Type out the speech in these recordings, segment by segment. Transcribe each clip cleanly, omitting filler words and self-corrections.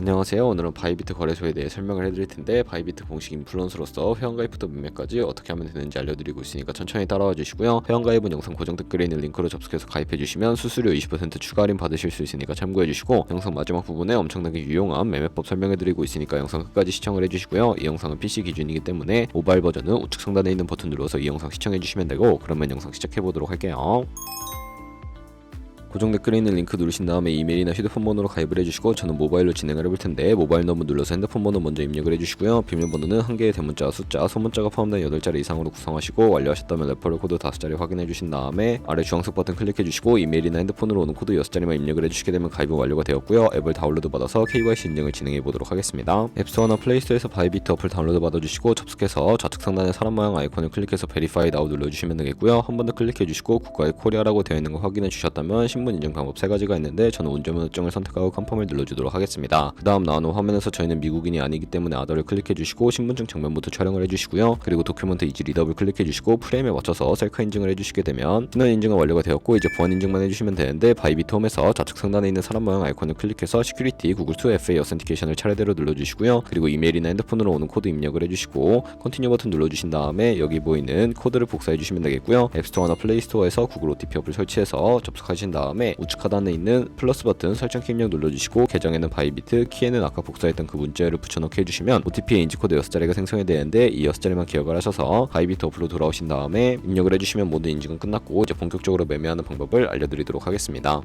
안녕하세요. 오늘은 바이비트 거래소에 대해 설명을 해드릴 텐데, 바이비트 공식 인플루언서로서 회원가입부터 매매까지 어떻게 하면 되는지 알려드리고 있으니까 천천히 따라와 주시고요. 회원가입은 영상 고정 댓글에 있는 링크로 접속해서 가입해 주시면 수수료 20% 추가 할인 받으실 수 있으니까 참고해 주시고, 영상 마지막 부분에 엄청나게 유용한 매매법 설명해 드리고 있으니까 영상 끝까지 시청을 해 주시고요. 이 영상은 PC 기준이기 때문에 모바일 버전은 우측 상단에 있는 버튼 눌러서 이 영상 시청해 주시면 되고, 그러면 영상 시작해 보도록 할게요. 고정 댓글에 있는 링크 누르신 다음에 이메일이나 휴대폰 번호로 가입을 해주시고, 저는 모바일로 진행을 해볼 텐데 모바일 너머 눌러서 핸드폰 번호 먼저 입력을 해주시고요. 비밀번호는 한 개의 대문자, 숫자, 소문자가 포함된 8자리 이상으로 구성하시고, 완료하셨다면 레퍼럴 코드 5자리 확인해 주신 다음에 아래 주황색 버튼 클릭해 주시고, 이메일이나 핸드폰으로 오는 코드 6자리만 입력을 해주시게 되면 가입은 완료가 되었고요. 앱을 다운로드 받아서 KYC 인증을 진행해 보도록 하겠습니다. 앱스토어나 플레이스토어에서 바이비트 어플 다운로드 받아주시고, 접속해서 좌측 상단의 사람 모양 아이콘을 클릭해서 베리파이 나우 눌러주시면 되겠고요. 한 번 더 클릭해 주시고 국가의 코리아라고 되어 있는 거 확인해 주셨다면 신분 인증 방법 3가지가 있는데, 저는 운전면허증을 선택하고 컨펌을 눌러주도록 하겠습니다. 그 다음 나오는 화면에서 저희는 미국인이 아니기 때문에 아더를 클릭해 주시고, 신분증 정면부터 촬영을 해주시고요. 그리고 도큐먼트 이지 리더블 클릭해 주시고, 프레임에 맞춰서 셀카 인증을 해주시게 되면 신원 인증은 완료가 되었고, 이제 보안 인증만 해주시면 되는데, 바이비트 홈에서 좌측 상단에 있는 사람 모양 아이콘을 클릭해서 시큐리티 구글 2FA 어센티케이션을 차례대로 눌러주시고요. 그리고 이메일이나 핸드폰으로 오는 코드 입력을 해주시고, 컨티뉴 버튼 눌러주신 다음에 여기 보이는 코드를 복사해 주시면 되겠고요. 앱스토어나 플레이스토어에서 구글 OTP 어플 설치해서 접속하신 다음에 우측 하단에 있는 플러스 버튼 설정키 입력 눌러주시고, 계정에는 바이비트, 키에는 아까 복사했던 그 문자열을 붙여넣기 해주시면 OTP의 인지코드 6자리가 생성이 되는데, 이 6자리만 기억을 하셔서 바이비트 어플로 돌아오신 다음에 입력을 해주시면 모든 인증은 끝났고, 이제 본격적으로 매매하는 방법을 알려드리도록 하겠습니다.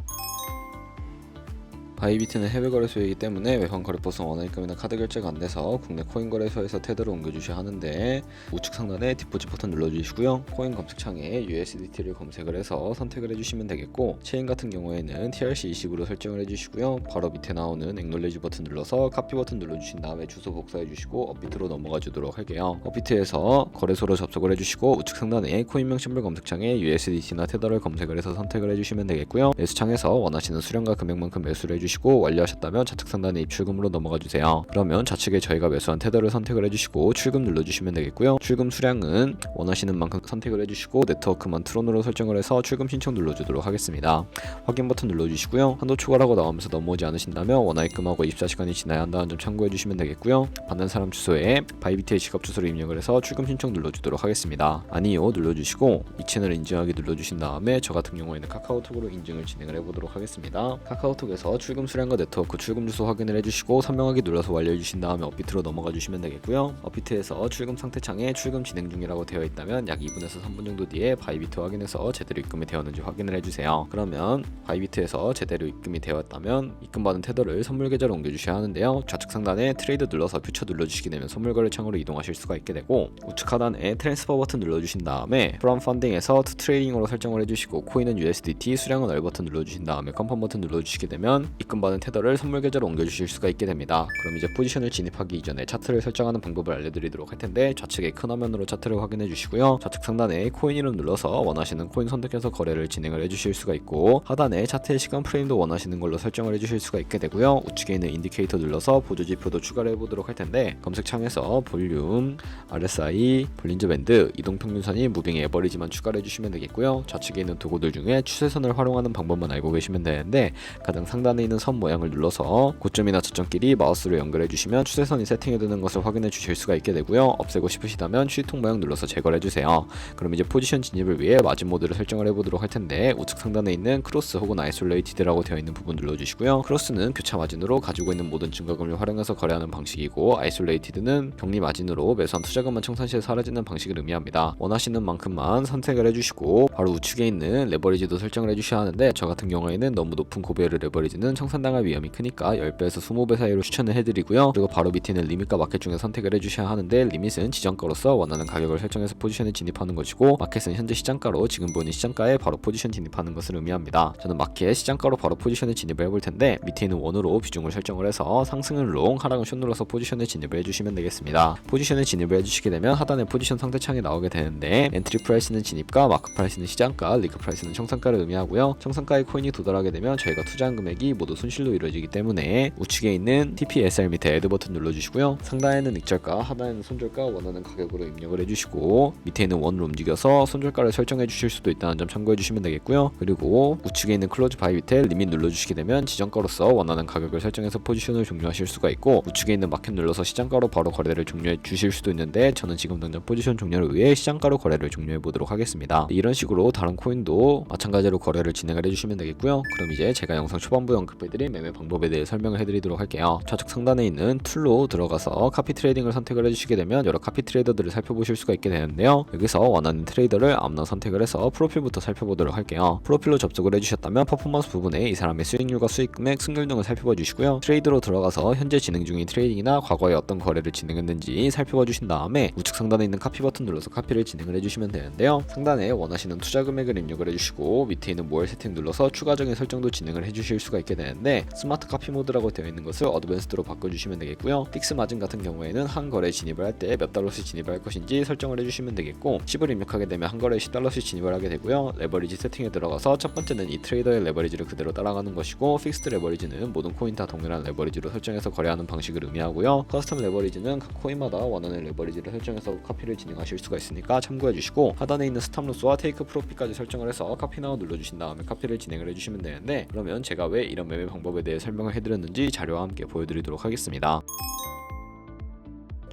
바이비트는 해외 거래소이기 때문에 외환 거래법상 원화입금이나 카드 결제가 안 돼서 국내 코인 거래소에서 테더를 옮겨주셔야 하는데, 우측 상단에 디포짓 버튼 눌러주시고요. 코인 검색창에 USDT를 검색을 해서 선택을 해주시면 되겠고, 체인 같은 경우에는 TRC20으로 설정을 해주시고요. 바로 밑에 나오는 액놀레지 버튼 눌러서 카피 버튼 눌러주신 다음에 주소 복사해주시고 업비트로 넘어가 주도록 할게요. 업비트에서 거래소로 접속을 해주시고, 우측 상단에 코인명 심볼 검색창에 USDT나 테더를 검색을 해서 선택을 해주시면 되겠고요. 매수창에서 원하시는 수량과 금액만큼 매수를 해주시고, 완료하셨다면 좌측 상단에 입출금으로 넘어가 주세요. 그러면 좌측에 저희가 매수한 테더를 선택을 해주시고 출금 눌러주시면 되겠고요. 출금 수량은 원하시는 만큼 선택을 해주시고, 네트워크만 트론으로 설정을 해서 출금 신청 눌러주도록 하겠습니다. 확인 버튼 눌러주시고요. 한도 초과라고 나오면서 넘어오지 않으신다면 원화입금하고 24시간이 지나야 한다는 점 참고해 주시면 되겠고요. 받는 사람 주소에 바이비트의 지갑 주소를 입력을 해서 출금 신청 눌러주도록 하겠습니다. 아니요 눌러주시고, 이 채널 인증하기 눌러주신 다음에 저 같은 경우에는 카카오톡으로 인증을 진행을 해보도록 하겠습니다. 카카오톡에서 출금 수량과 네트워크 출금 주소 확인을 해주시고, 선명하게 눌러서 완료해주신 다음에 업비트로 넘어가 주시면 되겠고요. 업비트에서 출금 상태창에 출금 진행 중이라고 되어 있다면 약 2분에서 3분 정도 뒤에 바이비트 확인해서 제대로 입금이 되었는지 확인을 해주세요. 그러면 바이비트에서 제대로 입금이 되었다면 입금받은 테더를 선물 계좌로 옮겨주셔야 하는데요. 좌측 상단에 트레이드 눌러서 퓨처 눌러주시게 되면 선물 거래 창으로 이동하실 수가 있게 되고, 우측 하단에 트랜스퍼 버튼 눌러주신 다음에 프롬 펀딩에서 투 트레이딩으로 설정을 해주시고, 코인은 USDT, 수량은 얼 버튼 눌러주신 다음에 컨펌 버튼 눌러주시게 되면 입금받은 테더를 선물 계좌로 옮겨주실 수가 있게 됩니다. 그럼 이제 포지션을 진입하기 이전에 차트를 설정하는 방법을 알려드리도록 할 텐데, 좌측에 큰 화면으로 차트를 확인해 주시고요. 좌측 상단에 코인 이름 눌러서 원하시는 코인 선택해서 거래를 진행을 해주실 수가 있고, 하단에 차트의 시간 프레임도 원하시는 걸로 설정을 해주실 수가 있게 되고요. 우측에 있는 인디케이터 눌러서 보조지표도 추가를 해보도록 할 텐데, 검색창에서 볼륨, RSI, 볼린저 밴드, 이동평균선이 무빙 에버리지만 추가를 해주시면 되겠고요. 좌측에 있는 도구들 중에 추세선을 활용하는 방법만 알고 계시면 되는데, 가장 상단에 있는 선 모양을 눌러서 고점이나 저점끼리 마우스로 연결해 주시면 추세선이 세팅되는 것을 확인해 주실 수가 있게 되고요. 없애고 싶으시다면 취통 모양 눌러서 제거를 해주세요. 그럼 이제 포지션 진입을 위해 마진 모드를 설정을 해보도록 할 텐데, 우측 상단에 있는 크로스 혹은 아이솔레이티드라고 되어 있는 부분 눌러주시고요. 크로스는 교차 마진으로 가지고 있는 모든 증거금을 활용해서 거래하는 방식이고, 아이솔레이티드는 병리 마진으로 매수한 투자금만 청산 시에 사라지는 방식을 의미합니다. 원하시는 만큼만 선택을 해주시고, 바로 우측에 있는 레버리지도 설정을 해주셔야 하는데, 저 같은 경우에는 너무 높은 고배율의 레버리지는 청산당할 위험이 크니까 10배에서 20배 사이로 추천을 해드리고요. 그리고 바로 밑에 있는 리밋과 마켓 중에 선택을 해주셔야 하는데, 리밋은 지정가로서 원하는 가격을 설정해서 포지션에 진입하는 것이고, 마켓은 현재 시장가로 지금 보이는 시장가에 바로 포지션 진입하는 것을 의미합니다. 저는 마켓 시장가로 바로 포지션에 진입을 해볼 텐데, 밑에 있는 원으로 비중을 설정을 해서 상승은 롱, 하락은 숏 눌러서 포지션에 진입을 해주시면 되겠습니다. 포지션에 진입을 해주시게 되면 하단에 포지션 상태창이 나오게 되는데, 엔트리 프라이스는 진입가, 마크 프라이스는 시장가, 리그 프라이스는 청산가를 의미하고요. 청산가의 코인이 도달하게 되면 저희가 투자한 금액이 모두 모두 손실로 이루어지기 때문에 우측에 있는 TP/SR 밑에 애드 버튼 눌러주시고요. 상단에는 익절가, 하단에는 손절가 원하는 가격으로 입력을 해주시고 밑에 있는 원을 움직여서 손절가를 설정해 주실 수도 있다는 점 참고해 주시면 되겠고요. 그리고 우측에 있는 클로즈 바이 밑에 리밋 눌러주시게 되면 지정가로서 원하는 가격을 설정해서 포지션을 종료하실 수가 있고 우측에 있는 마켓 눌러서 시장가로 바로 거래를 종료해 주실 수도 있는데 저는 지금 당장 포지션 종료를 위해 시장가로 거래를 종료해 보도록 하겠습니다. 이런 식으로 다른 코인도 마찬가지로 거래를 진행을 해주시면 되겠고요. 그럼 이제 제가 영상 초반부에 언급해드린 매매 방법에 대해 설명을 해드리도록 할게요. 좌측 상단에 있는 툴로 들어가서 카피 트레이딩을 선택을 해주시게 되면 여러 카피 트레이더들을 살펴보실 수가 있게 되는데요. 여기서 원하는 트레이더를 아무나 선택을 해서 프로필부터 살펴보도록 할게요. 프로필로 접속을 해주셨다면 퍼포먼스 부분에 이 사람의 수익률과 수익금액, 승률 등을 살펴봐 주시고요. 트레이드로 들어가서 현재 진행 중인 트레이딩이나 과거에 어떤 거래를 진행했는지 살펴봐 주신 다음에 우측 상단에 있는 카피 버튼 눌러서 카피를 진행을 해주시면 되는데요. 상단에 원하시는 투자 금액을 입력을 해주시고 밑에 있는 모엘 세팅 눌러서 추가적인 설정도 진행을 해주실 수가 있게 되는데 스마트 카피 모드라고 되어 있는 것을 어드밴스드로 바꿔주시면 되겠고요. 픽스 마진 같은 경우에는 한 거래에 진입을 할 때 몇 달러씩 진입을 할 것인지 설정을 해주시면 되겠고 10을 입력하게 되면 한 거래에 10달러씩 진입을 하게 되고요. 레버리지 세팅에 들어가서 첫 번째는 이 트레이더의 레버리지를 그대로 따라가는 것이고 픽스드 레버리지는 모든 코인 다 동일한 레버리지로 설정해서 거래하는 방식을 의미하고요. 커스텀 레버리지는 각 코인마다 원하는 레버리지를 설정해서 카피를 진행하실 수가 있으니까 참고해 주시고 하단에 있는 스탑로스와 테이크 프로핏까지 설정을 해서 카피 나우 눌러주신 다음에 카피를 진행을 해주시면 되는데 그러면 제가 왜 이런 매매 방법에 대해 설명을 해드렸는지 자료와 함께 보여드리도록 하겠습니다.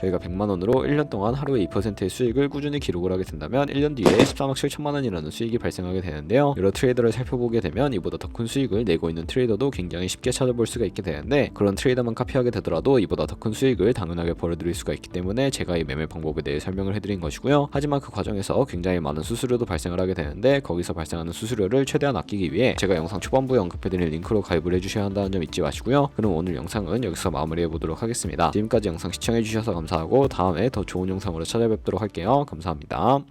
저희가 100만원으로 1년 동안 하루에 2%의 수익을 꾸준히 기록을 하게 된다면 1년 뒤에 13억 7천만원이라는 수익이 발생하게 되는데요. 여러 트레이더를 살펴보게 되면 이보다 더 큰 수익을 내고 있는 트레이더도 굉장히 쉽게 찾아볼 수가 있게 되는데 그런 트레이더만 카피하게 되더라도 이보다 더 큰 수익을 당연하게 벌어들일 수가 있기 때문에 제가 이 매매 방법에 대해 설명을 해드린 것이고요. 하지만 그 과정에서 굉장히 많은 수수료도 발생을 하게 되는데 거기서 발생하는 수수료를 최대한 아끼기 위해 제가 영상 초반부에 언급해드린 링크로 가입을 해주셔야 한다는 점 잊지 마시고요. 그럼 오늘 영상은 여기서 마무리해보도록 하겠습니다. 지금까지 영상 시청해주셔서 감사합니다. 하고 다음에 더 좋은 영상으로 찾아뵙도록 할게요. 감사합니다.